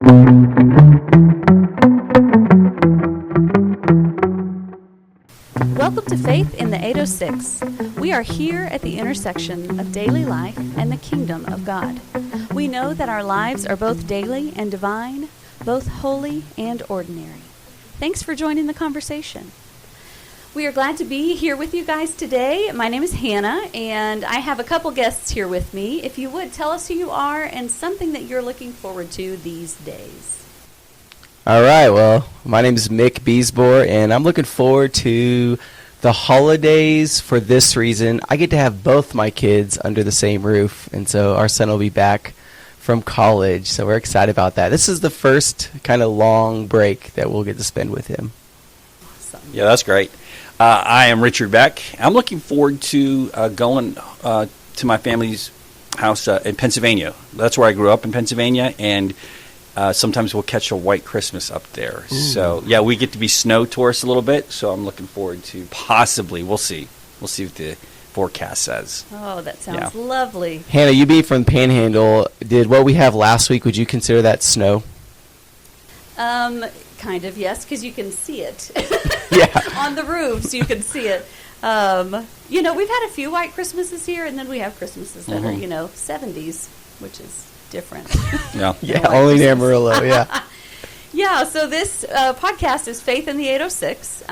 Welcome to Faith in the 806. We are here at the intersection of daily life and the kingdom of God. We know that our lives are both daily and divine, both holy and ordinary. Thanks for joining the conversation. We are glad to be here with you guys today. My name is Hannah, and I have a couple guests here with me. If you would, tell us who you are and something that you're looking forward to these days. All right, well, my name is Mick Beesbore, and I'm looking forward to the holidays for this reason. I get to have both my kids under the same roof, and so our son will be back from college, so we're excited about that. This is the first kind of long break that we'll get to spend with him. Awesome. Yeah, that's great. I am Richard Beck. I'm looking forward to going to my family's house in Pennsylvania. That's where I grew up, in Pennsylvania, and sometimes we'll catch a white Christmas up there. Ooh. So, yeah, we get to be snow tourists a little bit, so I'm looking forward to possibly, we'll see. We'll see what the forecast says. Oh, that sounds lovely. Hannah, you being from Panhandle, did what we have last week, would you consider that snow? Kind of, yes, because you can see it. Yeah. On the roofs, you can see it. We've had a few white Christmases here, and then we have Christmases that are, 70s, which is different. Yeah, only in Amarillo, yeah. Yeah, so this podcast is Faith in the 806.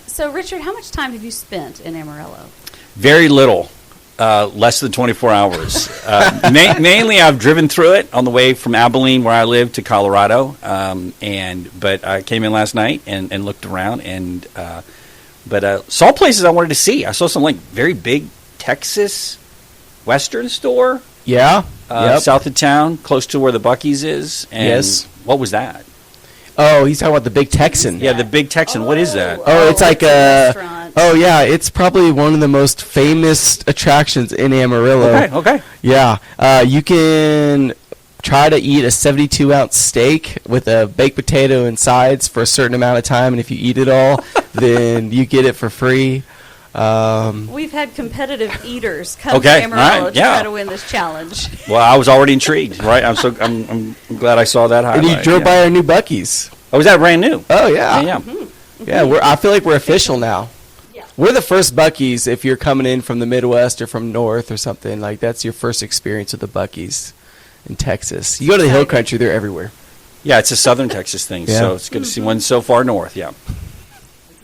So, Richard, how much time have you spent in Amarillo? Very little. Less than 24 hours. Mainly, I've driven through it on the way from Abilene, where I live, to Colorado. But I came in last night and looked around and saw places I wanted to see. I saw some very big Texas Western store. Yeah. South of town, close to where the Buc-ee's is. And yes. What was that? Oh, he's talking about the Big Texan. Yeah, the Big Texan. What is that? Oh, it's like a restaurant. Oh, yeah, it's probably one of the most famous attractions in Amarillo. Okay. Yeah, you can try to eat a 72-ounce steak with a baked potato and sides for a certain amount of time, and if you eat it all, then you get it for free. We've had competitive eaters come to Amarillo to try to win this challenge. Well, I was already intrigued, right? I'm glad I saw that highlight. And you drove by our new Buc-ee's. Oh, was that brand new? Oh, yeah. Yeah. Mm-hmm. Yeah, I feel like we're official now. Yeah. We're the first Buc-ee's if you're coming in from the Midwest or from North or something. Like, that's your first experience with the Buc-ee's in Texas. You go to the hill country, they're everywhere. Yeah, it's a southern Texas thing, so it's good to see one so far north, yeah.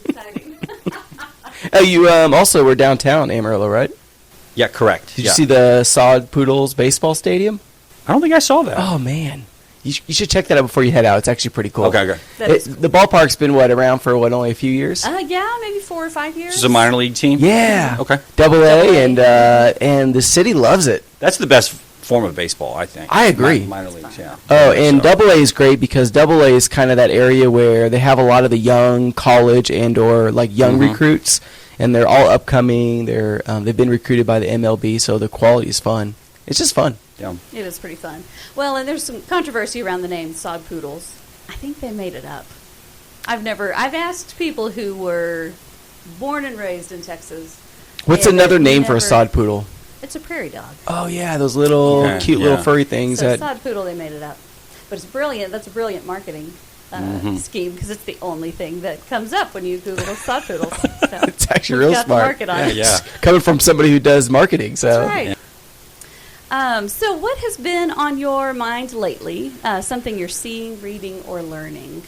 Exciting. Oh, you also were downtown Amarillo, right? Yeah, correct. Did you see the Sod Poodles baseball stadium? I don't think I saw that. Oh, man. You should check that out before you head out. It's actually pretty cool. Okay. The ballpark's been, around for, only a few years? Yeah, maybe 4 or 5 years. This is a minor league team? Yeah. Okay. Double A, and the city loves it. That's the best form of baseball, I think. I agree. Minor leagues, yeah. Oh, and Double A is great because Double A is kind of that area where they have a lot of the young college and or young recruits, and they're all upcoming. They've been recruited by the MLB, so the quality is fun. It's just fun. Yeah. It is pretty fun. Well, and there's some controversy around the name Sod Poodles. I think they made it up. I've asked people who were born and raised in Texas. What's another name for a Sod Poodle? It's a prairie dog. Oh, yeah, those little cute little furry things. So Sod Poodle, they made it up. But it's brilliant. That's a brilliant marketing scheme because it's the only thing that comes up when you Google Sod Poodles. So it's actually real smart. Market on it. Yeah. Coming from somebody who does marketing. So. That's right. So what has been on your mind lately? Something you're seeing, reading, or learning?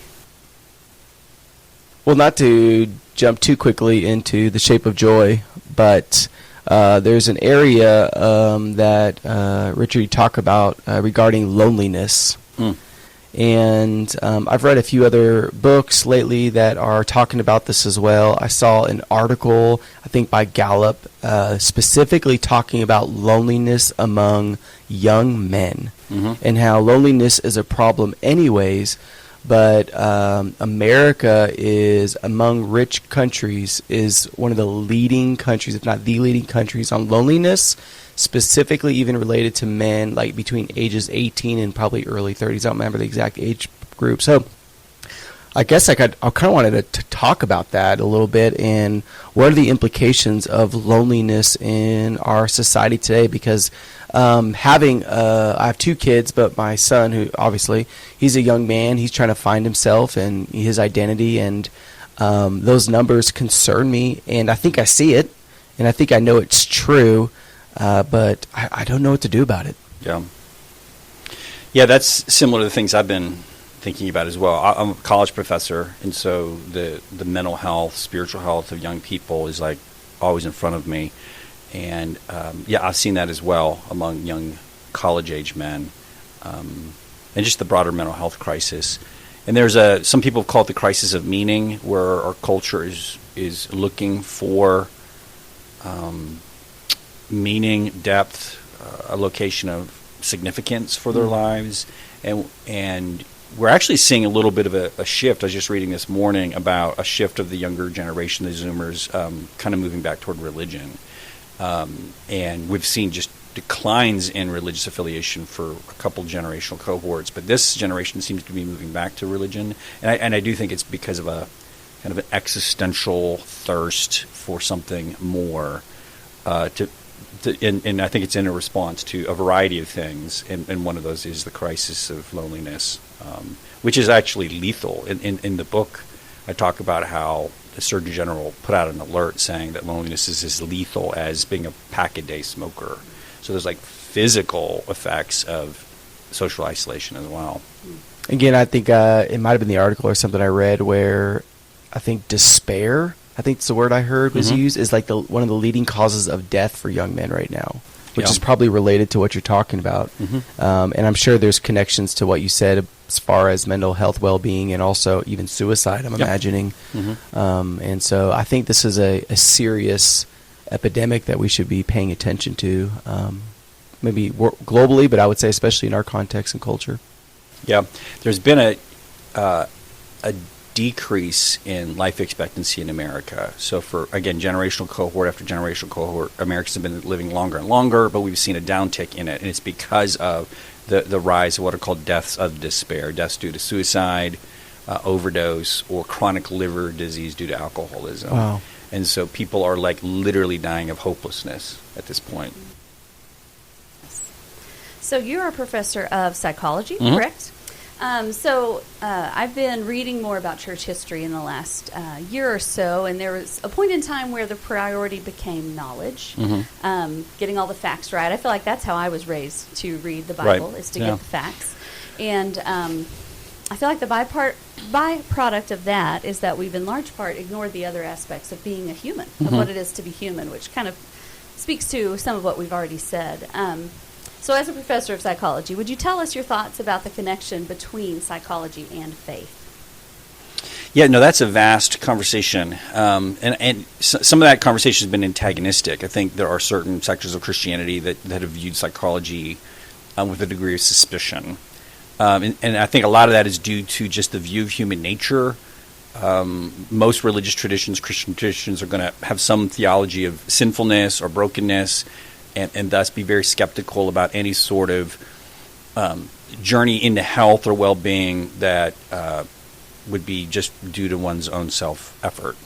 Well, not to jump too quickly into The Shape of Joy, but there's an area that Richard, you talk about regarding loneliness. And I've read a few other books lately that are talking about this as well. I saw an article, I think by Gallup, specifically talking about loneliness among young men and how loneliness is a problem anyways, but America is, among rich countries, is one of the leading countries, if not the leading countries on loneliness, specifically even related to men between ages 18 and probably early 30s. I don't remember the exact age group. So I guess I kind of wanted to talk about that a little bit, and what are the implications of loneliness in our society today? Because I have 2 kids, but my son, who obviously he's a young man, he's trying to find himself and his identity, and those numbers concern me, and I think I see it, and I think I know it's true, but I don't know what to do about it. Yeah, that's similar to the things I've been thinking about as well. I'm a college professor, and so the mental health, spiritual health of young people is like always in front of me. And I've seen that as well among young college-age men, and just the broader mental health crisis. And there's some people call it the crisis of meaning, where our culture is looking for meaning, depth, a location of significance for their lives, and we're actually seeing a little bit of a shift. I was just reading this morning about a shift of the younger generation, the Zoomers, kind of moving back toward religion, and we've seen just declines in religious affiliation for a couple generational cohorts, but this generation seems to be moving back to religion, and I do think it's because of a kind of an existential thirst for something more, and I think it's in a response to a variety of things, and one of those is the crisis of loneliness, which is actually lethal. In the book, I talk about how the Surgeon General put out an alert saying that loneliness is as lethal as being a pack-a-day smoker. So there's like physical effects of social isolation as well. Again, I think it might have been the article or something I read where I think despair, I think it's the word I heard was used, is like one of the leading causes of death for young men right now, which is probably related to what you're talking about. And I'm sure there's connections to what you said as far as mental health well-being and also even suicide, I'm imagining. And so I think this is a serious epidemic that we should be paying attention to, maybe globally, but I would say especially in our context and culture. Yeah, there's been a decrease in life expectancy in America. So for, again, generational cohort after generational cohort, Americans have been living longer and longer, but we've seen a downtick in it, and it's because of the rise of what are called deaths of despair, deaths due to suicide, overdose, or chronic liver disease due to alcoholism. Wow. And so people are like literally dying of hopelessness at this point. So you're a professor of psychology, correct? So I've been reading more about church history in the last year or so, and there was a point in time where the priority became knowledge, getting all the facts right. I feel like that's how I was raised to read the Bible, is to get the facts. And I feel like the byproduct of that is that we've in large part ignored the other aspects of being a human, of what it is to be human, which kind of speaks to some of what we've already said. So as a professor of psychology, would you tell us your thoughts about the connection between psychology and faith? Yeah, no, that's a vast conversation. And some of that conversation has been antagonistic. I think there are certain sectors of Christianity that have viewed psychology with a degree of suspicion. And I think a lot of that is due to just the view of human nature. Most religious traditions, Christian traditions, are going to have some theology of sinfulness or brokenness, and thus be very skeptical about any sort of journey into health or well-being that would be just due to one's own self-effort.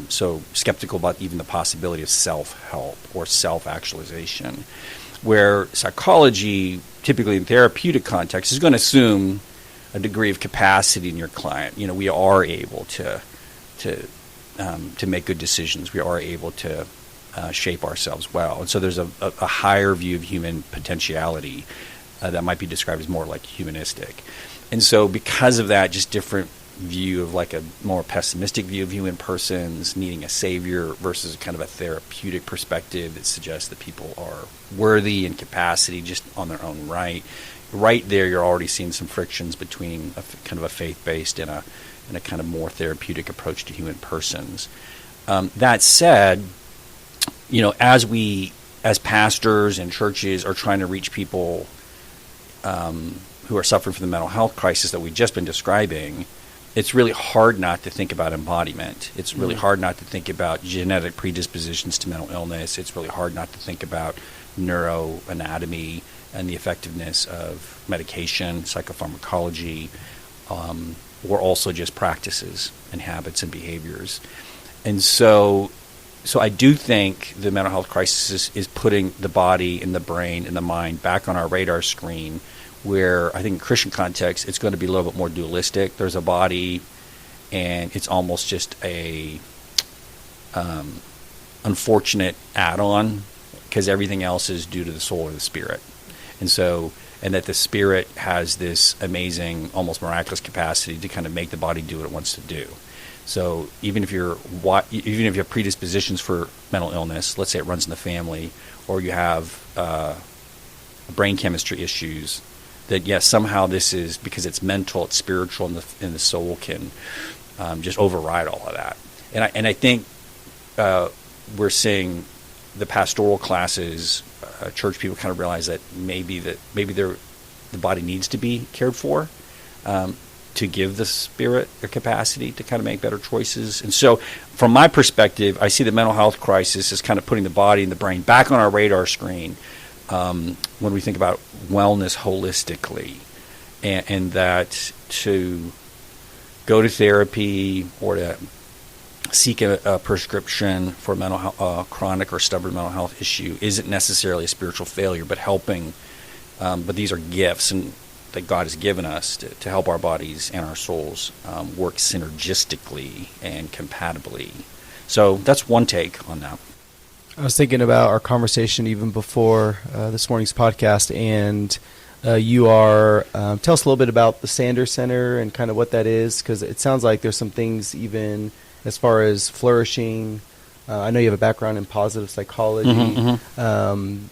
So skeptical about even the possibility of self-help or self-actualization, where psychology, typically in therapeutic context, is going to assume a degree of capacity in your client. You know, we are able to make good decisions. We are able to shape ourselves well. And so there's a higher view of human potentiality that might be described as more like humanistic. And so because of that, just different view of like a more pessimistic view of human persons needing a savior versus kind of a therapeutic perspective that suggests that people are worthy and capacity just on their own right. Right there, you're already seeing some frictions between kind of a faith-based and a kind of more therapeutic approach to human persons. That said, you know, as pastors and churches are trying to reach people who are suffering from the mental health crisis that we've just been describing, it's really hard not to think about embodiment. It's really hard not to think about genetic predispositions to mental illness. It's really hard not to think about neuroanatomy and the effectiveness of medication, psychopharmacology, or also just practices and habits and behaviors. And so I do think the mental health crisis is putting the body and the brain and the mind back on our radar screen, where I think in Christian context, it's going to be a little bit more dualistic. There's a body, and it's almost just a unfortunate add-on, because everything else is due to the soul or the spirit. And that the spirit has this amazing, almost miraculous capacity to kind of make the body do what it wants to do. So even if you have predispositions for mental illness, let's say it runs in the family, or you have brain chemistry issues, that yes, somehow this is because it's mental, it's spiritual, and the soul can just override all of that. And I think we're seeing the pastoral classes, church people kind of realize that maybe the body needs to be cared for, to give the spirit a capacity to kind of make better choices. And so from my perspective, I see the mental health crisis as kind of putting the body and the brain back on our radar screen when we think about wellness holistically, and that to go to therapy or to seek a prescription for chronic or stubborn mental health issue isn't necessarily a spiritual failure, but helping. But these are gifts that God has given us to help our bodies and our souls work synergistically and compatibly. So that's one take on that. I was thinking about our conversation even before this morning's podcast, and you are tell us a little bit about the Sanders Center and kind of what that is, because it sounds like there's some things even as far as flourishing. I know you have a background in positive psychology. Mm-hmm.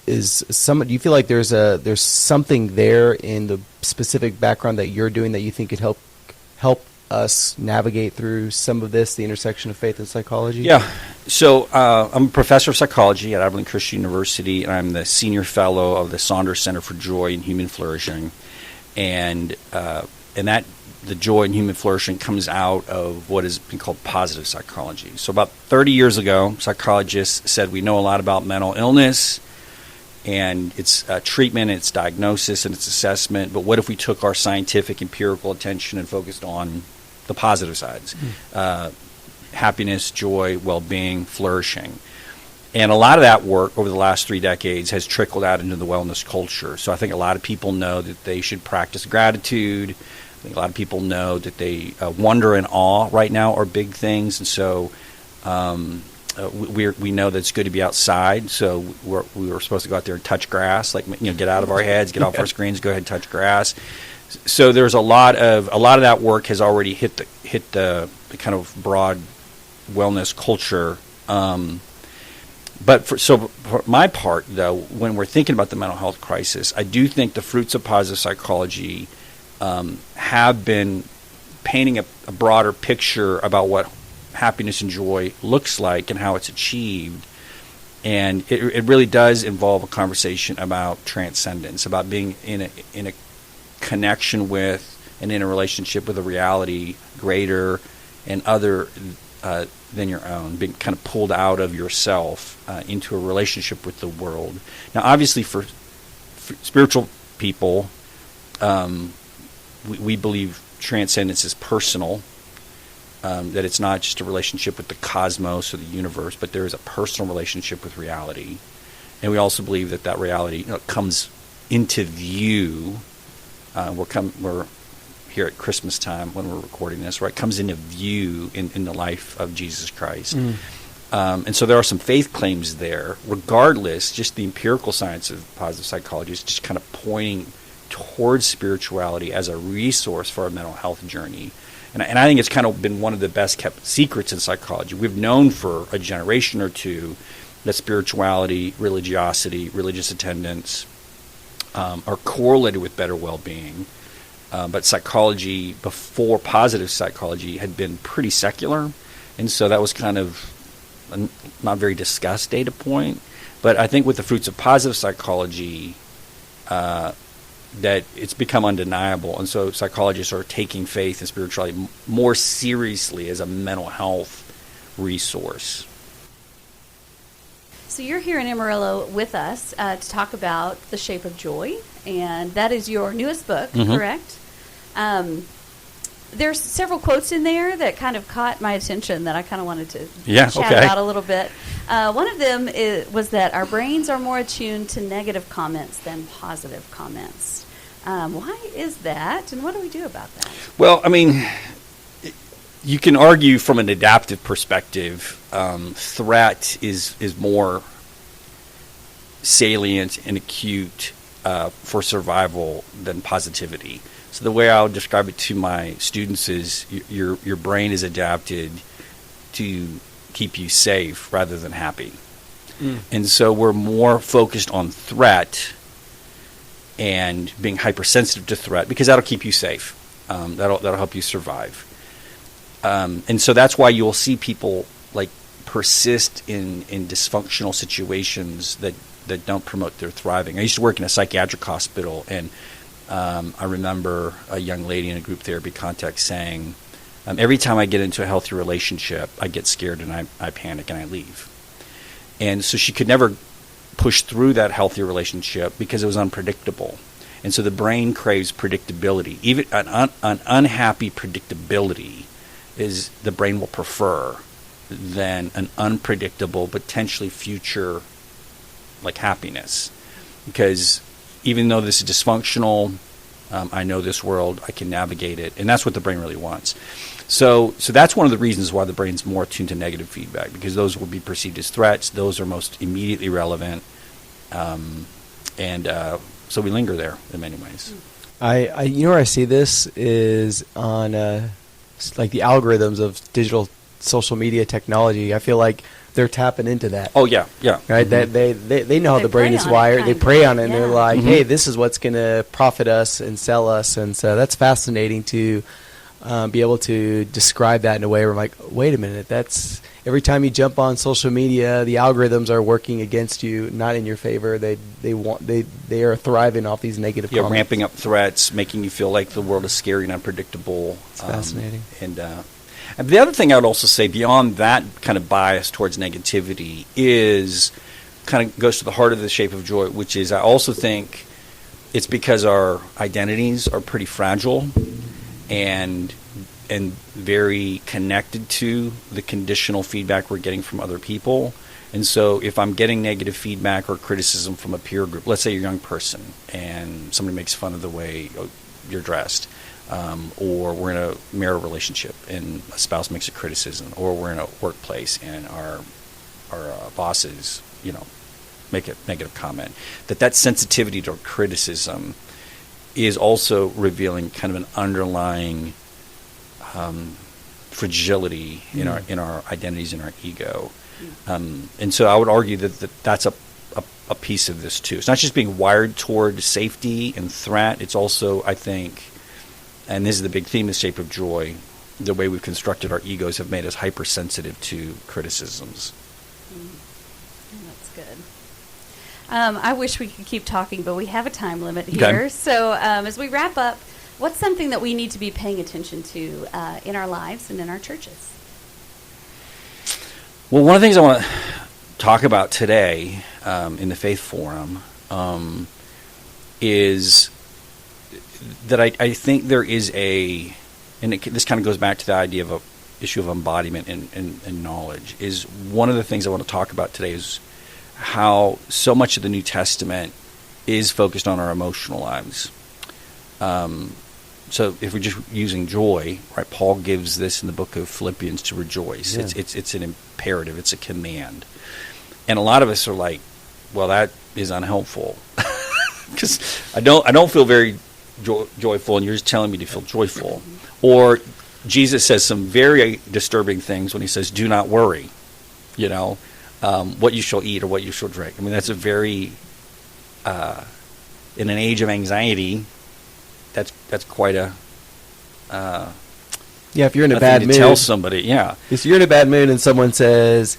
Do you feel like there's something there in the specific background that you're doing that you think could help us navigate through some of this, the intersection of faith and psychology? Yeah. So I'm a professor of psychology at Abilene Christian University, and I'm the senior fellow of the Sanders Center for Joy and Human Flourishing, and that the joy and human flourishing comes out of what has been called positive psychology. So about 30 years ago, psychologists said we know a lot about mental illness and its treatment, its diagnosis, and its assessment, but what if we took our scientific, empirical attention and focused on the positive sides? Happiness, joy, well-being, flourishing. And a lot of that work over the last 3 decades has trickled out into the wellness culture. So I think a lot of people know that they should practice gratitude. I think a lot of people know that they wonder and awe right now are big things, and so we know that it's good to be outside. So we were supposed to go out there and touch grass, get out of our heads, get off our screens, go ahead and touch grass. So there's a lot of that work has already hit the kind of broad wellness culture. But for my part, though, when we're thinking about the mental health crisis, I do think the fruits of positive psychology have been painting a broader picture about what happiness and joy looks like and how it's achieved. And it really does involve a conversation about transcendence, about being in a connection with and in a relationship with a reality greater and other than your own, being kind of pulled out of yourself into a relationship with the world. Now, obviously, for spiritual people, we believe transcendence is personal, that it's not just a relationship with the cosmos or the universe, but there is a personal relationship with reality. And we also believe that reality comes into view. We're here at Christmas time when we're recording this, right? Comes into view in the life of Jesus Christ. And so there are some faith claims there. Regardless, just the empirical science of positive psychology is just kind of pointing towards spirituality as a resource for our mental health journey. And I think it's kind of been one of the best kept secrets in psychology. We've known for a generation or two that spirituality, religiosity, religious attendance are correlated with better well-being. But psychology, before positive psychology, had been pretty secular. And so that was kind of a not very discussed data point. But I think with the fruits of positive psychology, that it's become undeniable. And so psychologists are taking faith and spirituality more seriously as a mental health resource. So you're here in Amarillo with us to talk about The Shape of Joy, and that is your newest book, correct? there's several quotes in there that kind of caught my attention that I kind of wanted to Yeah, shout okay. out a little bit. One of them was that our brains are more attuned to negative comments than positive comments. Why is that, and what do we do about that? Well, I mean, you can argue from an adaptive perspective, threat is more salient and acute for survival than positivity. So the way I would describe it to my students is your brain is adapted to keep you safe rather than happy. And so we're more focused on threat and being hypersensitive to threat because that'll keep you safe. That'll help you survive. And so that's why you'll see people like persist in dysfunctional situations that don't promote their thriving. I used to work in a psychiatric hospital, and I remember a young lady in a group therapy context saying, every time I get into a healthy relationship, I get scared and I panic and I leave. And so she could never push through that healthy relationship because it was unpredictable. And so the brain craves predictability. Even an unhappy predictability is the brain will prefer than an unpredictable, potentially future like happiness. Because even though this is dysfunctional, I know this world, I can navigate it, and that's what the brain really wants. So that's one of the reasons why the brain's more attuned to negative feedback, because those will be perceived as threats. Those are most immediately relevant, and so we linger there in many ways. I you know where I see this is on like the algorithms of digital social media technology. I feel like they're tapping into that. Oh yeah, yeah. Right, Mm-hmm. that they know how They the brain prey is on it, wired. They kind prey of. on it, and Yeah. they're like, Mhm. "Hey, this is what's going to profit us and sell us." And so that's fascinating to be able to describe that in a way where I'm like, "Wait a minute, that's every time you jump on social media, the algorithms are working against you, not in your favor. They are thriving off these negative Yeah, comments." ramping up threats, making you feel like the world is scary and unpredictable. It's fascinating. And the other thing I would also say, beyond that kind of bias towards negativity, is kind of goes to the heart of the shape of joy, which is I also think it's because our identities are pretty fragile and very connected to the conditional feedback we're getting from other people. And so if I'm getting negative feedback or criticism from a peer group, let's say you're a young person and somebody makes fun of the way you're dressed, or we're in a marital relationship and a spouse makes a criticism, or we're in a workplace and our bosses, make a negative comment, that sensitivity to criticism is also revealing kind of an underlying fragility in our identities and our ego. And so I would argue that's a piece of this too. It's not just being wired toward safety and threat. It's also, I think, and this is the big theme, the shape of joy, the way we've constructed our egos have made us hypersensitive to criticisms. That's good. I wish we could keep talking, but we have a time limit here. Okay. So as we wrap up, what's something that we need to be paying attention to in our lives and in our churches? Well, one of the things I want to talk about today in the Faith Forum is that I think there is this kind of goes back to the idea of a issue of embodiment and knowledge, is one of the things I want to talk about today is how so much of the New Testament is focused on our emotional lives. So if we're just using joy, right? Paul gives this in the book of Philippians to rejoice. Yeah. It's an imperative. It's a command. And a lot of us are like, well, that is unhelpful because I don't feel very joyful, and you're just telling me to feel joyful. Or Jesus says some very disturbing things when he says, "Do not worry," what you shall eat or what you shall drink. I mean, that's a very in an age of anxiety. That's quite a if you're in a thing bad to mood, tell somebody. Yeah, if you're in a bad mood and someone says,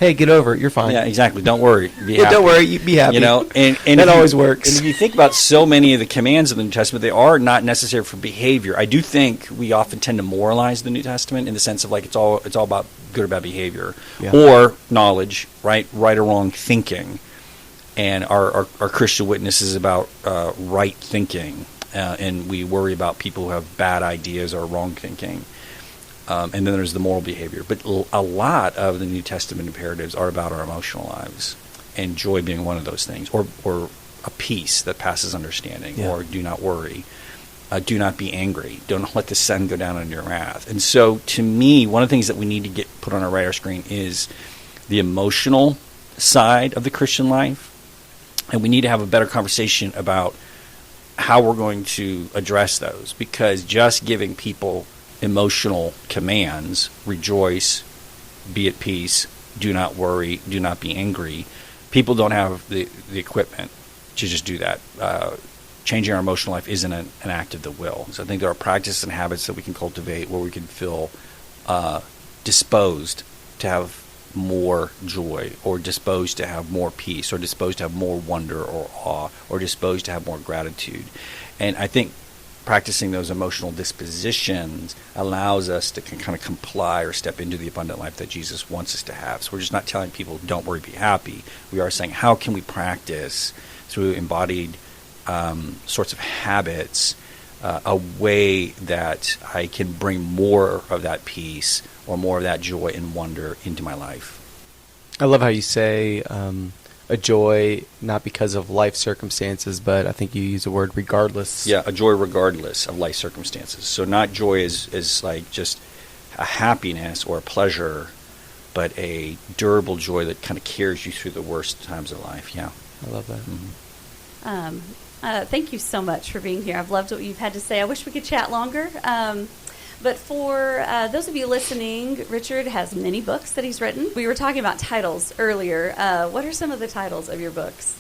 "Hey, get over it. You're fine." Yeah, exactly. Don't worry. Be Yeah, happy. don't worry. Be happy. And that always works. And if you think about so many of the commands of the New Testament, they are not necessary for behavior. I do think we often tend to moralize the New Testament in the sense of like it's all about good or bad behavior, or knowledge, right or wrong thinking, and our Christian witness is about right thinking. and we worry about people who have bad ideas or wrong thinking. And then there's the moral behavior. But a lot of the New Testament imperatives are about our emotional lives, and joy being one of those things, or a peace that passes understanding, or do not worry. Do not be angry. Don't let the sun go down on your wrath. And so, to me, one of the things that we need to get put on our radar screen is the emotional side of the Christian life. And we need to have a better conversation about how we're going to address those. Because just giving people emotional commands, rejoice, be at peace, do not worry, do not be angry, people don't have the equipment to just do that. Changing our emotional life isn't an act of the will. So I think there are practices and habits that we can cultivate where we can feel disposed to have more joy, or disposed to have more peace, or disposed to have more wonder or awe, or disposed to have more gratitude. And I think practicing those emotional dispositions allows us to kind of comply or step into the abundant life that Jesus wants us to have. So we're just not telling people, don't worry, be happy. We are saying, how can we practice through embodied sorts of habits, a way that I can bring more of that peace or more of that joy and wonder into my life. I love how you say a joy not because of life circumstances, but I think you use the word regardless. Yeah, a joy regardless of life circumstances. So not joy is like just a happiness or a pleasure, but a durable joy that kind of carries you through the worst times of life. Yeah. I love that. Mm-hmm. Thank you so much for being here. I've loved what you've had to say. I wish we could chat longer. But for those of you listening, Richard has many books that he's written. We were talking about titles earlier. What are some of the titles of your books?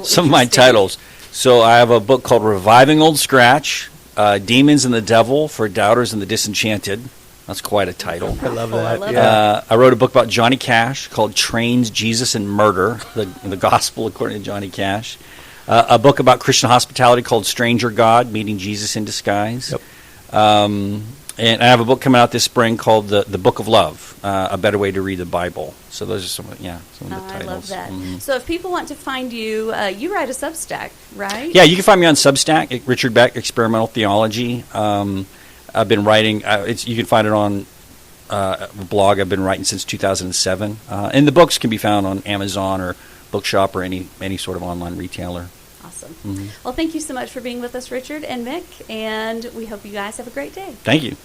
Some of my titles. So I have a book called Reviving Old Scratch, Demons and the Devil for Doubters and the Disenchanted. That's quite a title. I love that. I wrote a book about Johnny Cash called Trains, Jesus, and Murder, the Gospel according to Johnny Cash. A book about Christian hospitality called Stranger God, Meeting Jesus in Disguise. Yep. And I have a book coming out this spring called The Book of Love, A Better Way to Read the Bible. So those are some of the titles. I love that. Mm-hmm. So if people want to find you, you write a Substack, right? Yeah, you can find me on Substack at Richard Beck, Experimental Theology. I've been writing, you can find it on a blog I've been writing since 2007. And the books can be found on Amazon or Bookshop or any sort of online retailer. Awesome. Mm-hmm. Well, thank you so much for being with us, Richard and Mick, and we hope you guys have a great day. Thank you.